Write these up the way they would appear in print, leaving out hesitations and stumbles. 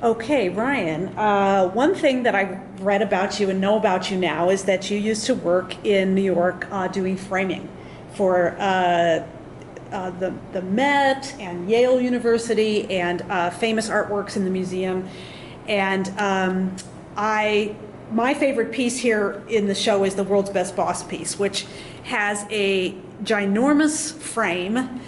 Okay, Ryan, one thing that I read about you and know about you now is that you used to work in New York doing framing for the Met and Yale University and famous artworks in the museum. And my favorite piece here in the show is the World's Best Boss piece, which has a ginormous frame.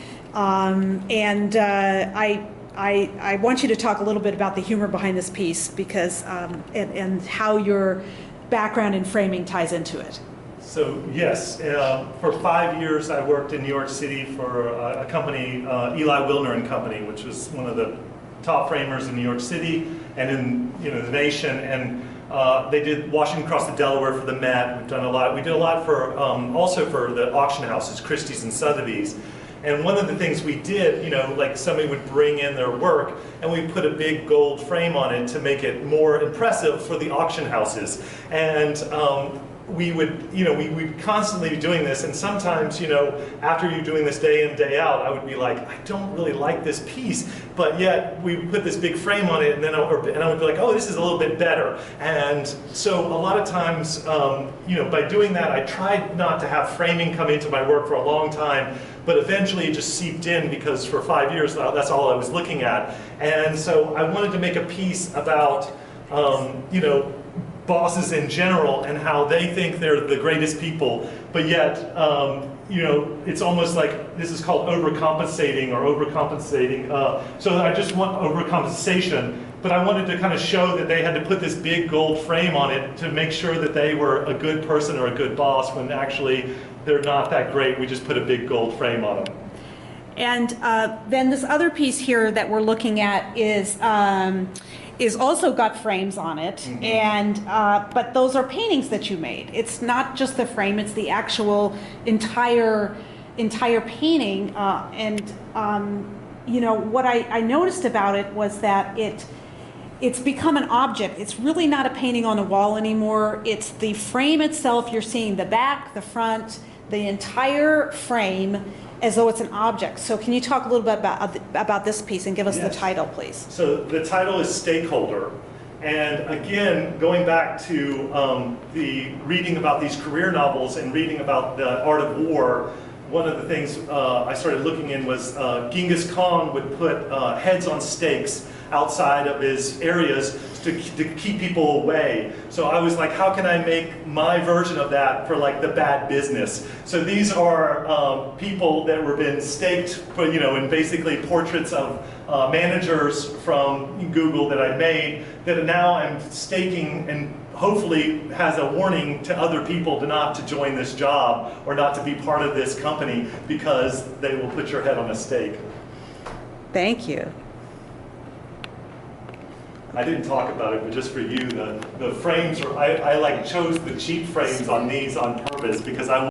I want you to talk a little bit about the humor behind this piece because and how your background in framing ties into it. So yes, for 5 years I worked in New York City for a company, Eli Wilner and Company, which was one of the top framers in New York City and in the nation. And they did Washington Cross the Delaware for the Met. We've done a lot. We did a lot for also for the auction houses, Christie's and Sotheby's. And one of the things we did, like somebody would bring in their work and we put a big gold frame on it to make it more impressive for the auction houses. And we would constantly be doing this, and sometimes, after you're doing this day in, day out, I would be like, I don't really like this piece, but yet we put this big frame on it, and then I would be like, oh, this is a little bit better. And so a lot of times, by doing that, I tried not to have framing come into my work for a long time, but eventually it just seeped in because for 5 years, that's all I was looking at. And so I wanted to make a piece about, bosses in general and how they think they're the greatest people, but yet, it's almost like this is called overcompensating or overcompensating. So I just want overcompensation, but I wanted to kind of show that they had to put this big gold frame on it to make sure that they were a good person or a good boss when actually they're not that great. We just put a big gold frame on them. And then this other piece here that we're looking at is also got frames on it, mm-hmm. And but those are paintings that you made. It's not just the frame; it's the actual entire painting. What I noticed about it was that it's become an object. It's really not a painting on a wall anymore. It's the frame itself. You're seeing the back, the front, the entire frame, as though it's an object. So can you talk a little bit about this piece and give us Yes. the title, please? So the title is Stakeholder. And again, going back to the reading about these career novels and reading about the art of war, one of the things I started looking in was Genghis Khan would put heads on stakes outside of his areas to keep people away. So I was like, how can I make my version of that for like the bad business? So these are people that were been staked for, and basically portraits of managers from Google that I made that now I'm staking and hopefully has a warning to other people to not to join this job or not to be part of this company because they will put your head on a stake. Thank you. I didn't talk about it, but just for you, the frames are, I like chose the cheap frames on these on purpose because I